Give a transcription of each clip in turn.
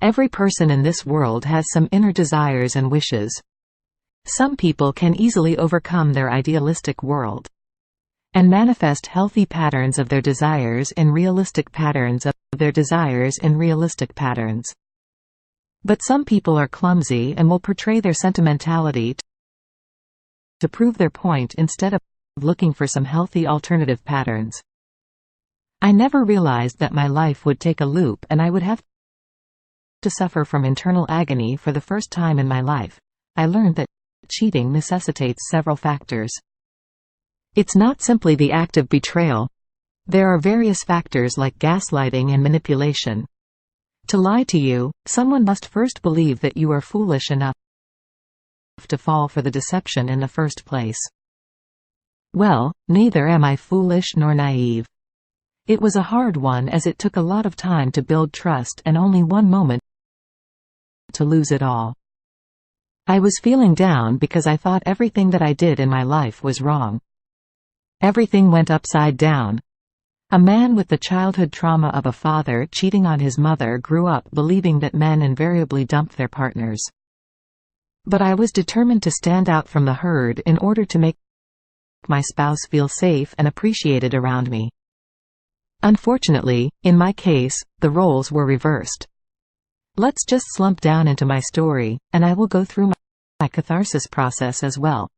Every person in this world has some inner desires and wishes. Some people can easily overcome their idealistic world and manifest healthy patterns of their desires in realistic patterns of their desires in realistic patterns. But some people are clumsy and will portray their sentimentality to prove their point instead of looking for some healthy alternative patterns. I never realized that my life would take a loop and I would have to suffer from internal agony for the first time in my life. I learned that cheating necessitates several factors. It's not simply the act of betrayal. There are various factors like gaslighting and manipulation. To lie to you, someone must first believe that you are foolish enough to fall for the deception in the first place. Well, neither am I foolish nor naive. It was a hard one as it took a lot of time to build trust and only one moment to lose it all. I was feeling down because I thought everything that I did in my life was wrong. Everything went upside down. A man with the childhood trauma of a father cheating on his mother grew up believing that men invariably dump their partners. But I was determined to stand out from the herd in order to make my spouse feel safe and appreciated around me. Unfortunately, in my case, the roles were reversed. Let's just slump down into my story, and I will go through my catharsis process as well.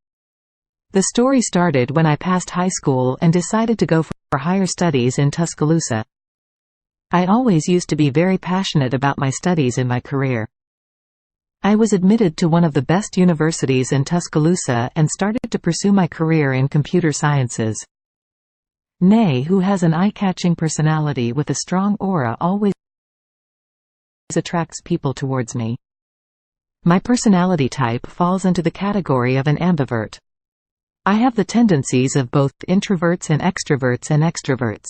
The story started when I passed high school and decided to go for higher studies in Tuscaloosa. I always used to be very passionate about my studies in my career. I was admitted to one of the best universities in Tuscaloosa and started to pursue my career in computer sciences. Nay, who has an eye-catching personality with a strong aura always attracts people towards me. My personality type falls into the category of an ambivert. I have the tendencies of both introverts and extroverts.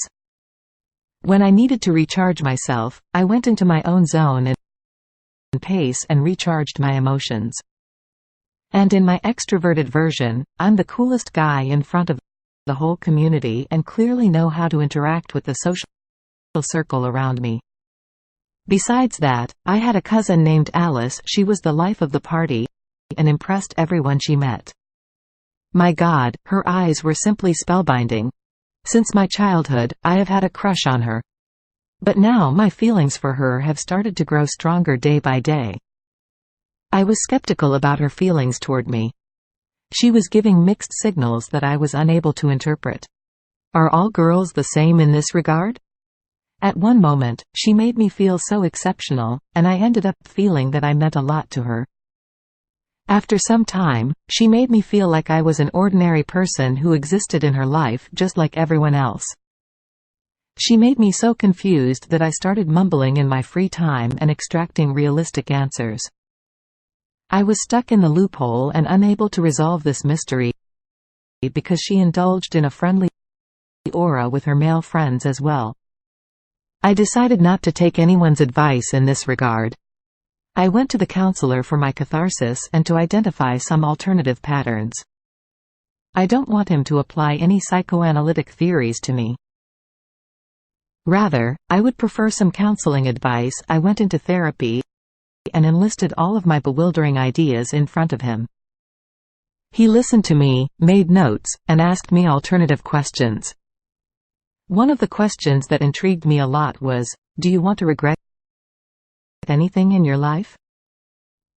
When I needed to recharge myself, I went into my own zone and pace and recharged my emotions. And in my extroverted version, I'm the coolest guy in front of the whole community and clearly know how to interact with the social circle around me. Besides that, I had a cousin named Alice. She was the life of the party and impressed everyone she met. My God, her eyes were simply spellbinding. Since my childhood, I have had a crush on her. But now my feelings for her have started to grow stronger day by day. I was skeptical about her feelings toward me. She was giving mixed signals that I was unable to interpret. Are all girls the same in this regard? At one moment, she made me feel so exceptional, and I ended up feeling that I meant a lot to her. After some time, she made me feel like I was an ordinary person who existed in her life just like everyone else. She made me so confused that I started mumbling in my free time and extracting realistic answers. I was stuck in the loophole and unable to resolve this mystery because she indulged in a friendly aura with her male friends as well. I decided not to take anyone's advice in this regard. I went to the counselor for my catharsis and to identify some alternative patterns. I don't want him to apply any psychoanalytic theories to me. Rather, I would prefer some counseling advice. I went into therapy and enlisted all of my bewildering ideas in front of him. He listened to me, made notes, and asked me alternative questions. One of the questions that intrigued me a lot was, do you want to regret anything in your life?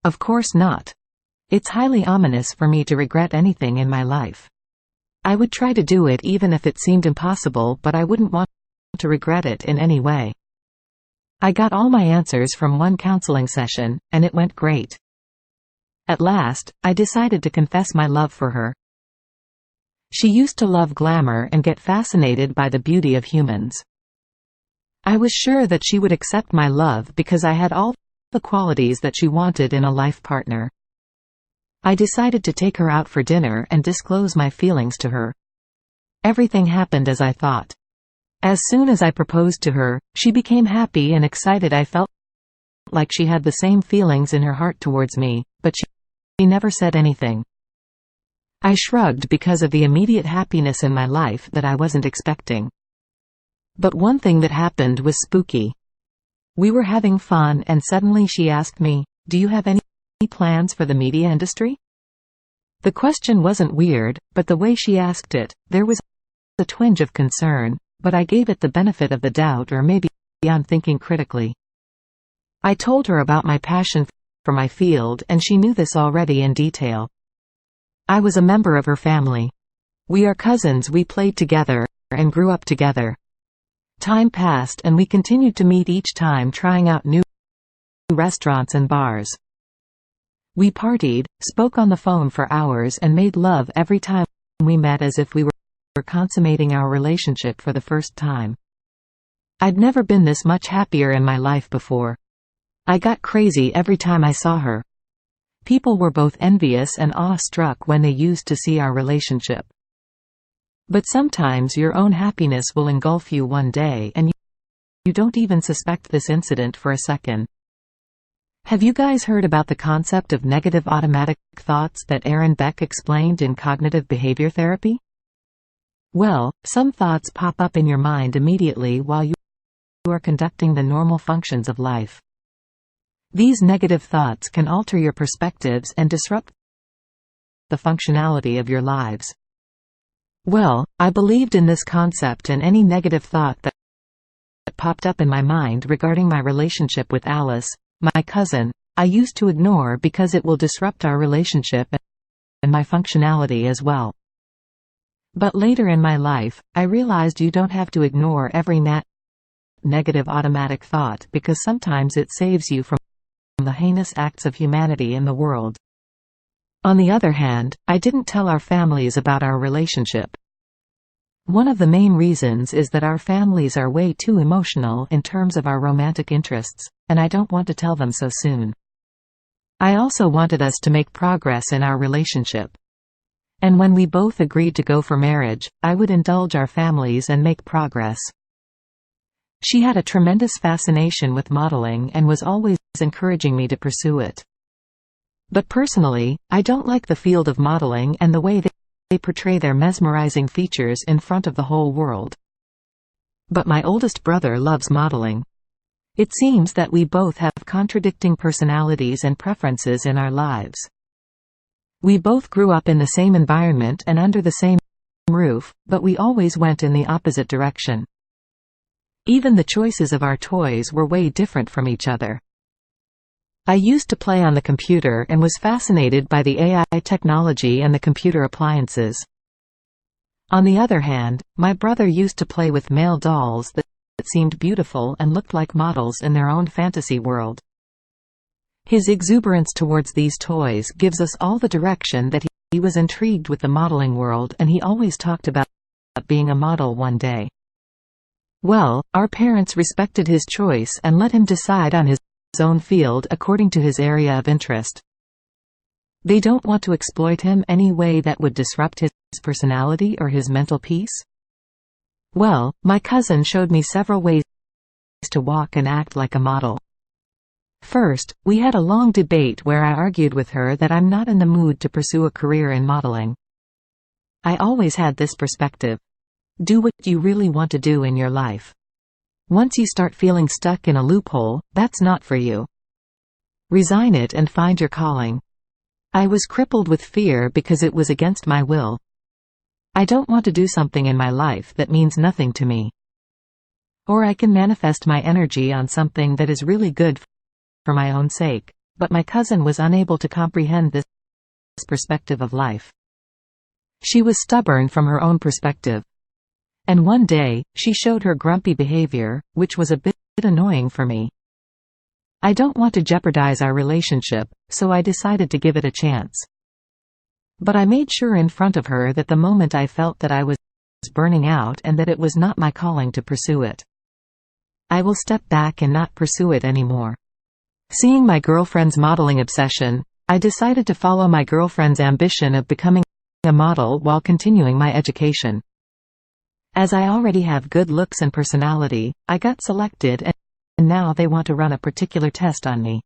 Of course not. It's highly ominous for me to regret anything in my life. I would try to do it even if it seemed impossible, but I wouldn't want to regret it in any way. I got all my answers from one counseling session, and it went great. At last, I decided to confess my love for her. She used to love glamour and get fascinated by the beauty of humans. I was sure that she would accept my love because I had all the qualities that she wanted in a life partner. I decided to take her out for dinner and disclose my feelings to her. Everything happened as I thought. As soon as I proposed to her, she became happy and excited. I felt like she had the same feelings in her heart towards me, but she never said anything. I shrugged because of the immediate happiness in my life that I wasn't expecting. But one thing that happened was spooky. We were having fun and suddenly she asked me, "Do you have any plans for the media industry?" The question wasn't weird, but the way she asked it, there was a twinge of concern, but I gave it the benefit of the doubt, or maybe I'm thinking critically. I told her about my passion for my field, and she knew this already in detail. I was a member of her family. We are cousins, we played together, and grew up together. Time passed and we continued to meet each time, trying out new restaurants and bars. We partied, spoke on the phone for hours, and made love every time we met, as if we were consummating our relationship for the first time. I'd never been this much happier in my life before. I got crazy every time I saw her. People were both envious and awe-struck when they used to see our relationship. But sometimes your own happiness will engulf you one day, and you don't even suspect this incident for a second. Have you guys heard about the concept of negative automatic thoughts that Aaron Beck explained in cognitive behavior therapy? Well, some thoughts pop up in your mind immediately while you are conducting the normal functions of life. These negative thoughts can alter your perspectives and disrupt the functionality of your lives. Well, I believed in this concept, and any negative thought that popped up in my mind regarding my relationship with Alice, my cousin, I used to ignore because it will disrupt our relationship and my functionality as well. But later in my life, I realized you don't have to ignore every negative automatic thought, because sometimes it saves you from the heinous acts of humanity in the world. On the other hand, I didn't tell our families about our relationship. One of the main reasons is that our families are way too emotional in terms of our romantic interests, and I don't want to tell them so soon. I also wanted us to make progress in our relationship. And when we both agreed to go for marriage, I would indulge our families and make progress. She had a tremendous fascination with modeling and was always encouraging me to pursue it. But personally, I don't like the field of modeling and the way they portray their mesmerizing features in front of the whole world. But my oldest brother loves modeling. It seems that we both have contradicting personalities and preferences in our lives. We both grew up in the same environment and under the same roof, but we always went in the opposite direction. Even the choices of our toys were way different from each other. I used to play on the computer and was fascinated by the AI technology and the computer appliances. On the other hand, my brother used to play with male dolls that seemed beautiful and looked like models in their own fantasy world. His exuberance towards these toys gives us all the direction that he was intrigued with the modeling world, and he always talked about being a model one day. Well, our parents respected his choice and let him decide on his own field according to his area of interest. They don't want to exploit him any way that would disrupt his personality or his mental peace. Well, my cousin showed me several ways to walk and act like a model. First, we had a long debate where I argued with her that I'm not in the mood to pursue a career in modeling. I always had this perspective. Do what you really want to do in your life. Once you start feeling stuck in a loophole, that's not for you. Resign it and find your calling. I was crippled with fear because it was against my will. I don't want to do something in my life that means nothing to me. Or I can manifest my energy on something that is really good for my own sake, but my cousin was unable to comprehend this perspective of life. She was stubborn from her own perspective. And one day, she showed her grumpy behavior, which was a bit annoying for me. I don't want to jeopardize our relationship, so I decided to give it a chance. But I made sure in front of her that the moment I felt that I was burning out and that it was not my calling to pursue it, I will step back and not pursue it anymore. Seeing my girlfriend's modeling obsession, I decided to follow my girlfriend's ambition of becoming a model while continuing my education. As I already have good looks and personality, I got selected, and now they want to run a particular test on me.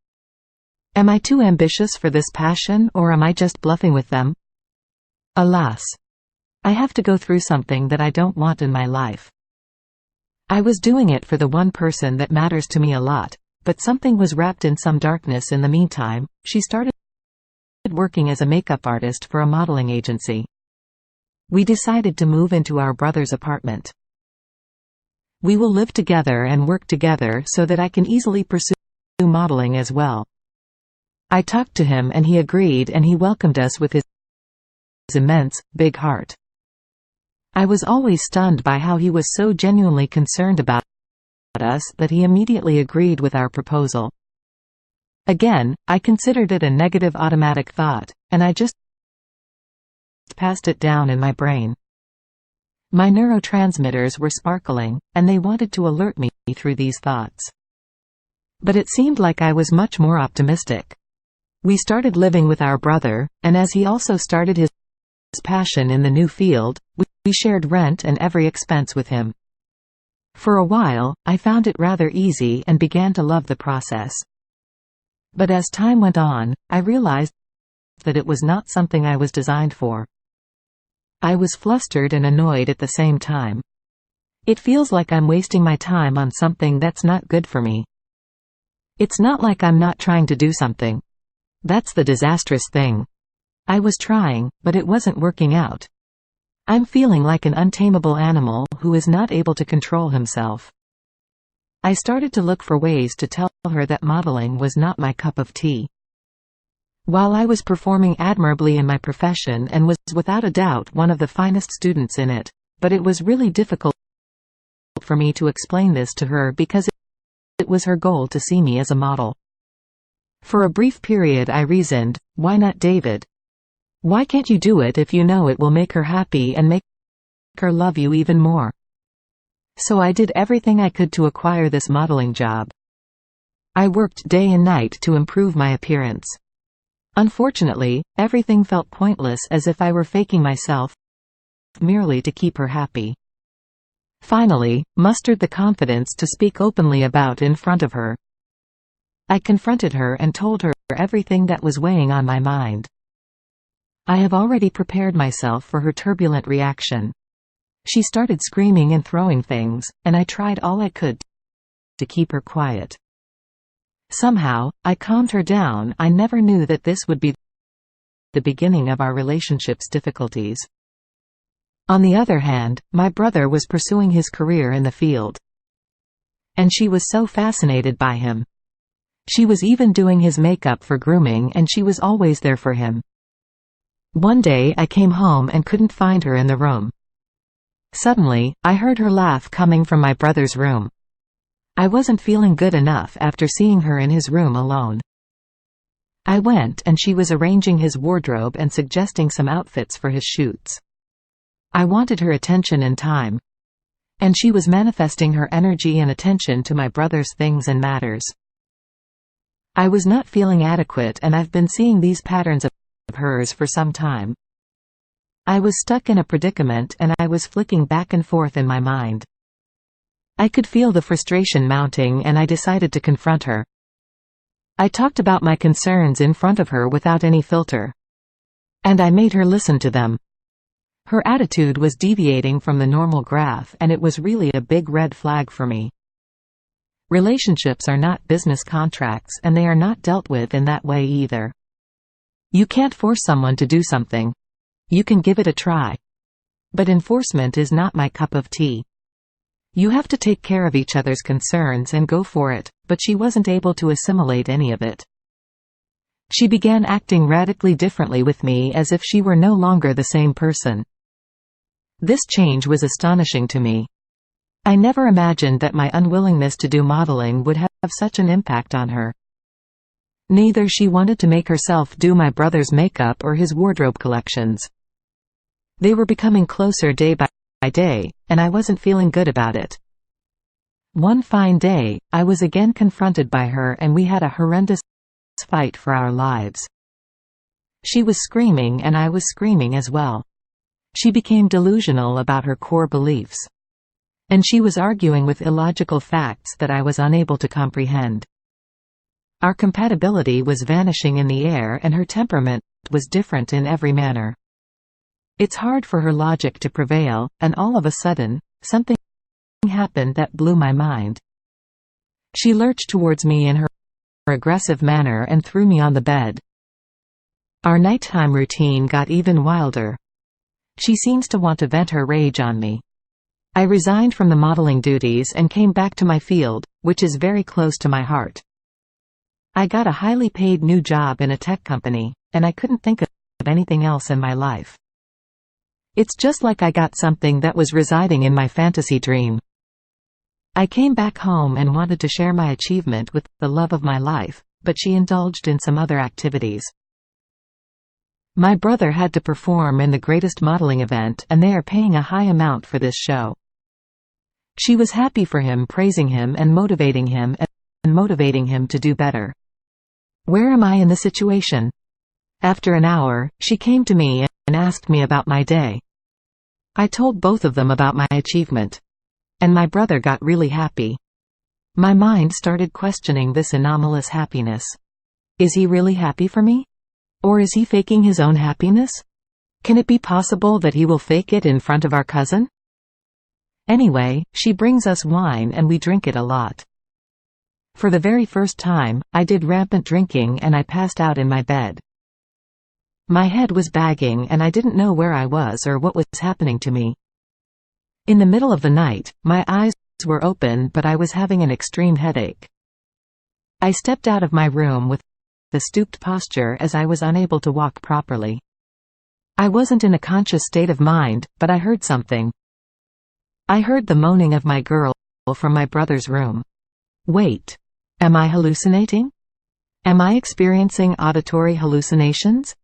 Am I too ambitious for this passion, or am I just bluffing with them? Alas. I have to go through something that I don't want in my life. I was doing it for the one person that matters to me a lot, but something was wrapped in some darkness in the meantime. She started working as a makeup artist for a modeling agency. We decided to move into our brother's apartment. We will live together and work together so that I can easily pursue modeling as well. I talked to him and he agreed, and he welcomed us with his immense, big heart. I was always stunned by how he was so genuinely concerned about us that he immediately agreed with our proposal. Again, I considered it a negative automatic thought, and I just passed it down in my brain. My neurotransmitters were sparkling, and they wanted to alert me through these thoughts. But it seemed like I was much more optimistic. We started living with our brother, and as he also started his passion in the new field, we shared rent and every expense with him. For a while, I found it rather easy and began to love the process. But as time went on, I realized that it was not something I was designed for. I was flustered and annoyed at the same time. It feels like I'm wasting my time on something that's not good for me. It's not like I'm not trying to do something. That's the disastrous thing. I was trying, but it wasn't working out. I'm feeling like an untamable animal who is not able to control himself. I started to look for ways to tell her that modeling was not my cup of tea. While I was performing admirably in my profession and was without a doubt one of the finest students in it, but it was really difficult for me to explain this to her because it was her goal to see me as a model. For a brief period I reasoned, why not David? Why can't you do it if you know it will make her happy and make her love you even more? So I did everything I could to acquire this modeling job. I worked day and night to improve my appearance. Unfortunately, everything felt pointless, as if I were faking myself merely to keep her happy. Finally, mustered the confidence to speak openly about in front of her. I confronted her and told her everything that was weighing on my mind. I have already prepared myself for her turbulent reaction. She started screaming and throwing things, and I tried all I could to keep her quiet. Somehow, I calmed her down. I never knew that this would be the beginning of our relationship's difficulties. On the other hand, my brother was pursuing his career in the field. And she was so fascinated by him. She was even doing his makeup for grooming, and she was always there for him. One day I came home and couldn't find her in the room. Suddenly, I heard her laugh coming from my brother's room. I wasn't feeling good enough after seeing her in his room alone. I went, and she was arranging his wardrobe and suggesting some outfits for his shoots. I wanted her attention and time. And she was manifesting her energy and attention to my brother's things and matters. I was not feeling adequate, and I've been seeing these patterns of hers for some time. I was stuck in a predicament, and I was flicking back and forth in my mind. I could feel the frustration mounting, and I decided to confront her. I talked about my concerns in front of her without any filter. And I made her listen to them. Her attitude was deviating from the normal graph, and it was really a big red flag for me. Relationships are not business contracts, and they are not dealt with in that way either. You can't force someone to do something. You can give it a try. But enforcement is not my cup of tea. You have to take care of each other's concerns and go for it, but she wasn't able to assimilate any of it. She began acting radically differently with me, as if she were no longer the same person. This change was astonishing to me. I never imagined that my unwillingness to do modeling would have such an impact on her. Neither she wanted to make herself do my brother's makeup or his wardrobe collections. They were becoming closer day by day, and I wasn't feeling good about it. One fine day, I was again confronted by her, and we had a horrendous fight for our lives. She was screaming, and I was screaming as well. She became delusional about her core beliefs. And she was arguing with illogical facts that I was unable to comprehend. Our compatibility was vanishing in the air, and her temperament was different in every manner. It's hard for her logic to prevail, and all of a sudden, something happened that blew my mind. She lurched towards me in her aggressive manner and threw me on the bed. Our nighttime routine got even wilder. She seems to want to vent her rage on me. I resigned from the modeling duties and came back to my field, which is very close to my heart. I got a highly paid new job in a tech company, and I couldn't think of anything else in my life. It's just like I got something that was residing in my fantasy dream. I came back home and wanted to share my achievement with the love of my life, but she indulged in some other activities. My brother had to perform in the greatest modeling event, and they are paying a high amount for this show. She was happy for him, praising him and motivating him to do better. Where am I in the situation? After an hour, she came to me and asked me about my day. I told both of them about my achievement. And my brother got really happy. My mind started questioning this anomalous happiness. Is he really happy for me? Or is he faking his own happiness? Can it be possible that he will fake it in front of our cousin? Anyway, she brings us wine and we drink it a lot. For the very first time, I did rampant drinking and I passed out in my bed. My head was bagging and I didn't know where I was or what was happening to me. In the middle of the night, my eyes were open but I was having an extreme headache. I stepped out of my room with a stooped posture as I was unable to walk properly. I wasn't in a conscious state of mind, but I heard something. I heard the moaning of my girl from my brother's room. Wait. Am I hallucinating? Am I experiencing auditory hallucinations?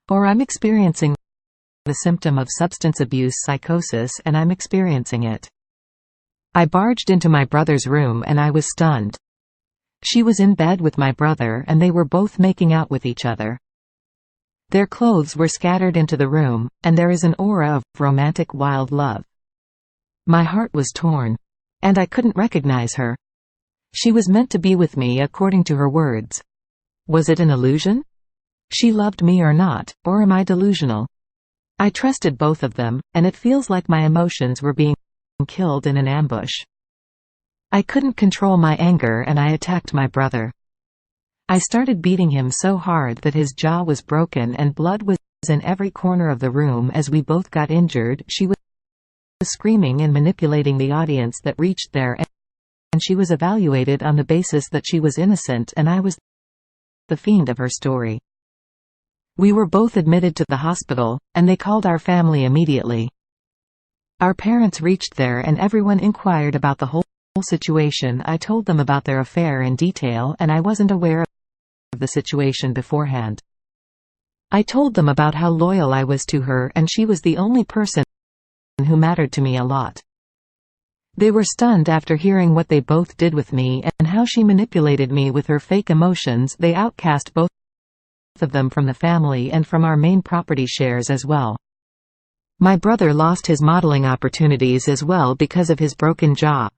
Or I'm experiencing the symptom of substance abuse psychosis and I'm experiencing it. I barged into my brother's room and I was stunned. She was in bed with my brother and they were both making out with each other. Their clothes were scattered into the room, and there is an aura of romantic wild love. My heart was torn. And I couldn't recognize her. She was meant to be with me according to her words. Was it an illusion? She loved me or not, or am I delusional? I trusted both of them, and it feels like my emotions were being killed in an ambush. I couldn't control my anger and I attacked my brother. I started beating him so hard that his jaw was broken and blood was in every corner of the room as we both got injured. She was screaming and manipulating the audience that reached there, and she was evaluated on the basis that she was innocent and I was the fiend of her story. We were both admitted to the hospital, and they called our family immediately. Our parents reached there and everyone inquired about the whole situation. I told them about their affair in detail and I wasn't aware of the situation beforehand. I told them about how loyal I was to her and she was the only person who mattered to me a lot. They were stunned after hearing what they both did with me and how she manipulated me with her fake emotions. They outcast both of them from the family and from our main property shares as well. My brother lost his modeling opportunities as well because of his broken jaw.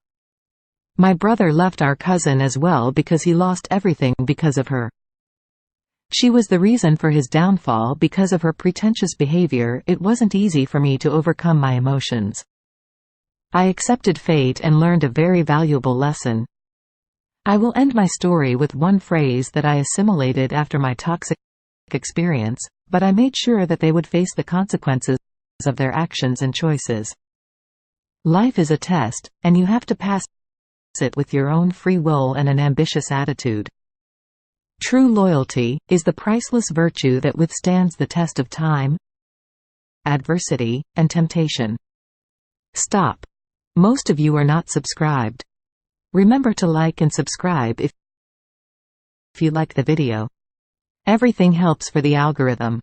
My brother left our cousin as well because he lost everything because of her. She was the reason for his downfall because of her pretentious behavior. It wasn't easy for me to overcome my emotions. I accepted fate and learned a very valuable lesson. I will end my story with one phrase that I assimilated after my toxic experience, but I made sure that they would face the consequences of their actions and choices. Life is a test, and you have to pass it with your own free will and an ambitious attitude. True loyalty is the priceless virtue that withstands the test of time, adversity, and temptation. Stop. Most of you are not subscribed. Remember to like and subscribe if you like the video. Everything helps for the algorithm.